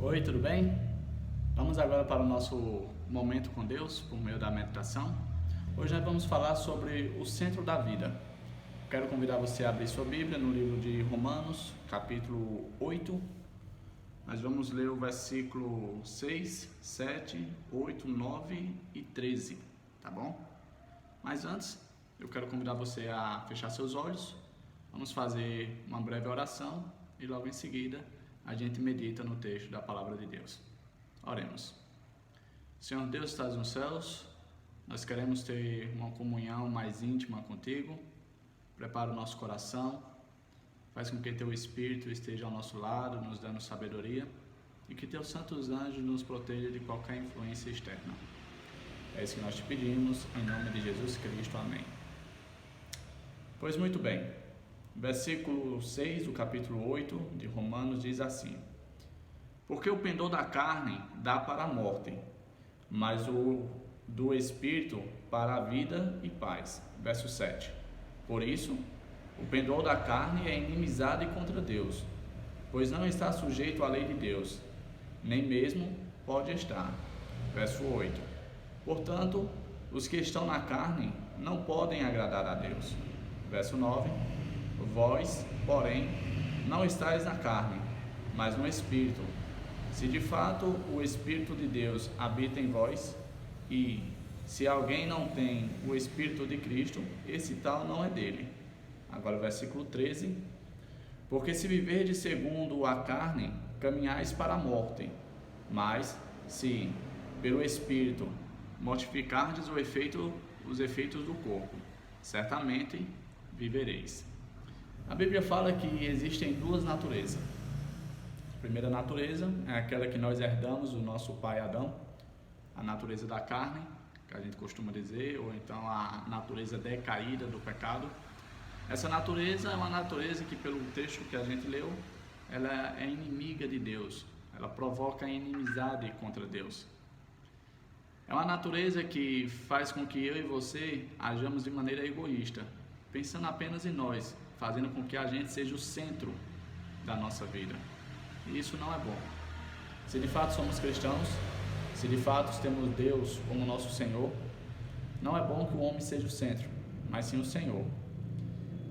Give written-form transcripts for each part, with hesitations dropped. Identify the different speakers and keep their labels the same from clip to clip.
Speaker 1: Oi, tudo bem? Vamos agora para o nosso momento com Deus, por meio da meditação. Hoje nós vamos falar sobre o centro da vida. Quero convidar você a abrir sua Bíblia no livro de Romanos, capítulo 8. Nós vamos ler o versículo 6, 7, 8, 9 e 13, tá bom? Mas antes, eu quero convidar você a fechar seus olhos. Vamos fazer uma breve oração e logo em seguida a gente medita no texto da palavra de Deus. Oremos. Senhor Deus, estás nos céus, nós queremos ter uma comunhão mais íntima contigo. Prepara o nosso coração, faz com que teu Espírito esteja ao nosso lado, nos dando sabedoria, e que teus santos anjos nos protejam de qualquer influência externa. É isso que nós te pedimos, em nome de Jesus Cristo. Amém. Pois muito bem, versículo 6 do capítulo 8 de Romanos diz assim: porque o pendor da carne dá para a morte, mas o do Espírito para a vida e paz. Verso 7. Por isso, o pendor da carne é inimizade contra Deus, pois não está sujeito à lei de Deus, nem mesmo pode estar. Verso 8. Portanto, os que estão na carne não podem agradar a Deus. Verso 9. Vós, porém, não estáis na carne, mas no Espírito, se de fato o Espírito de Deus habita em vós. E se alguém não tem o Espírito de Cristo, esse tal não é dele. Agora o versículo 13. Porque se viverdes segundo a carne, caminhais para a morte, mas se pelo Espírito mortificardes os efeitos do corpo, certamente vivereis. A Bíblia fala que existem duas naturezas. A primeira natureza é aquela que nós herdamos do nosso pai Adão, a natureza da carne, que a gente costuma dizer, ou então a natureza decaída do pecado. Essa natureza é uma natureza que, pelo texto que a gente leu, ela é inimiga de Deus, ela provoca inimizade contra Deus. É uma natureza que faz com que eu e você hajamos de maneira egoísta, pensando apenas em nós, fazendo com que a gente seja o centro da nossa vida. E isso não é bom. Se de fato somos cristãos, se de fato temos Deus como nosso Senhor, não é bom que o homem seja o centro, mas sim o Senhor.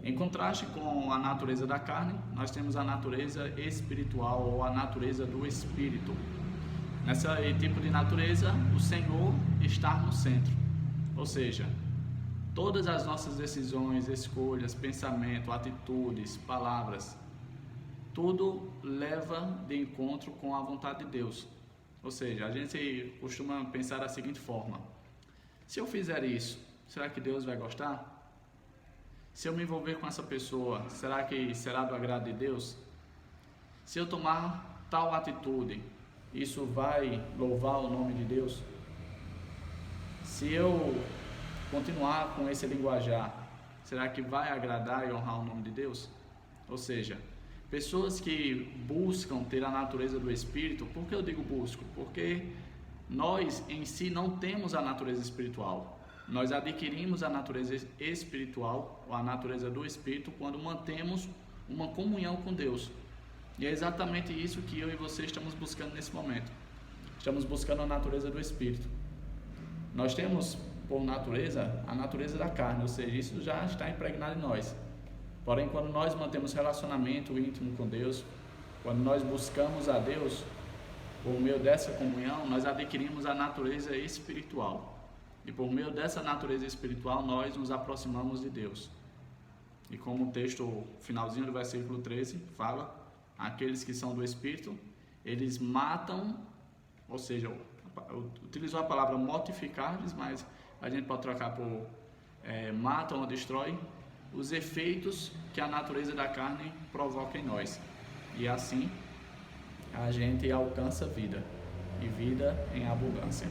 Speaker 1: Em contraste com a natureza da carne, nós temos a natureza espiritual ou a natureza do Espírito. Nesse tipo de natureza, o Senhor está no centro, ou seja, todas as nossas decisões, escolhas, pensamento, atitudes, palavras, tudo leva de encontro com a vontade de Deus. Ou seja, a gente costuma pensar da seguinte forma: se eu fizer isso, será que Deus vai gostar? Se eu me envolver com essa pessoa, será que será do agrado de Deus? Se eu tomar tal atitude, isso vai louvar o nome de Deus? Se eu continuar com esse linguajar, será que vai agradar e honrar o nome de Deus? Ou seja, pessoas que buscam ter a natureza do Espírito. Por que eu digo busco? Porque nós em si não temos a natureza espiritual. Nós adquirimos a natureza espiritual, ou a natureza do Espírito, quando mantemos uma comunhão com Deus. E é exatamente isso que eu e você estamos buscando nesse momento. Estamos buscando a natureza do Espírito. Nós temos, por natureza, a natureza da carne, ou seja, isso já está impregnado em nós. Porém, quando nós mantemos relacionamento íntimo com Deus, quando nós buscamos a Deus, por meio dessa comunhão, nós adquirimos a natureza espiritual. E por meio dessa natureza espiritual, nós nos aproximamos de Deus. E como o texto, finalzinho do versículo 13, fala, aqueles que são do Espírito, eles matam, ou seja, utilizou a palavra mortificar-lhes, mas a gente pode trocar por matam ou destrói os efeitos que a natureza da carne provoca em nós. E assim a gente alcança vida, e vida em abundância.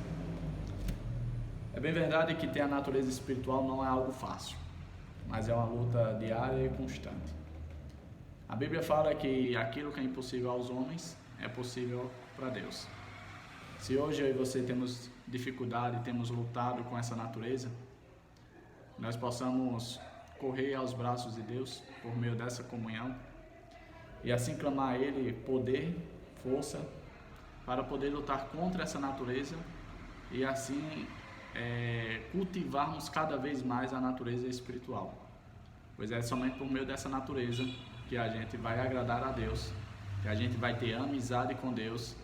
Speaker 1: É bem verdade que ter a natureza espiritual não é algo fácil, mas é uma luta diária e constante. A Bíblia fala que aquilo que é impossível aos homens é possível para Deus. Se hoje eu e você temos dificuldade, temos lutado com essa natureza, nós possamos correr aos braços de Deus por meio dessa comunhão e assim clamar a Ele poder, força, para poder lutar contra essa natureza e assim cultivarmos cada vez mais a natureza espiritual. Pois é somente por meio dessa natureza que a gente vai agradar a Deus, que a gente vai ter amizade com Deus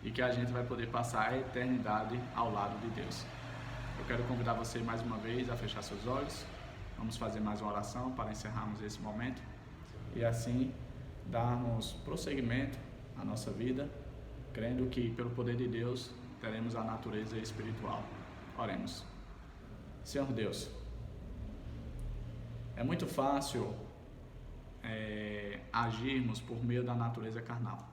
Speaker 1: e que a gente vai poder passar a eternidade ao lado de Deus. Eu quero convidar você mais uma vez a fechar seus olhos. Vamos fazer mais uma oração para encerrarmos esse momento e assim darmos prosseguimento à nossa vida, crendo que pelo poder de Deus teremos a natureza espiritual. Oremos. Senhor Deus, é muito fácil agirmos por meio da natureza carnal,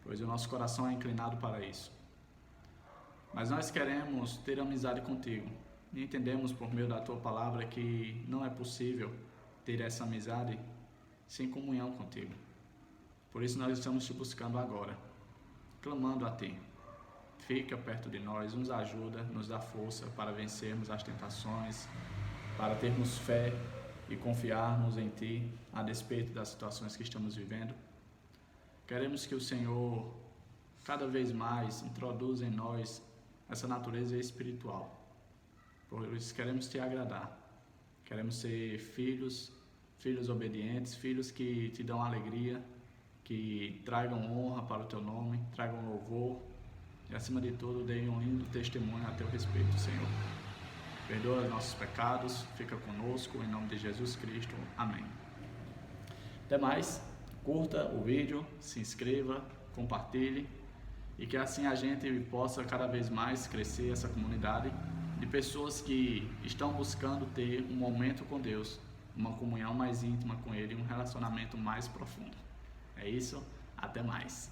Speaker 1: pois o nosso coração é inclinado para isso. Mas nós queremos ter amizade contigo e entendemos por meio da tua palavra que não é possível ter essa amizade sem comunhão contigo. Por isso nós estamos te buscando agora, clamando a ti. Fica perto de nós, nos ajuda, nos dá força para vencermos as tentações, para termos fé e confiarmos em ti a despeito das situações que estamos vivendo. Queremos que o Senhor cada vez mais introduza em nós essa natureza espiritual. Por isso queremos te agradar. Queremos ser filhos obedientes, filhos que te dão alegria, que tragam honra para o teu nome, tragam louvor e acima de tudo deem um lindo testemunho a teu respeito, Senhor. Perdoa os nossos pecados, fica conosco, em nome de Jesus Cristo. Amém. Até mais, curta o vídeo, se inscreva, compartilhe e que assim a gente possa cada vez mais crescer essa comunidade de pessoas que estão buscando ter um momento com Deus, uma comunhão mais íntima com Ele, um relacionamento mais profundo. É isso, até mais.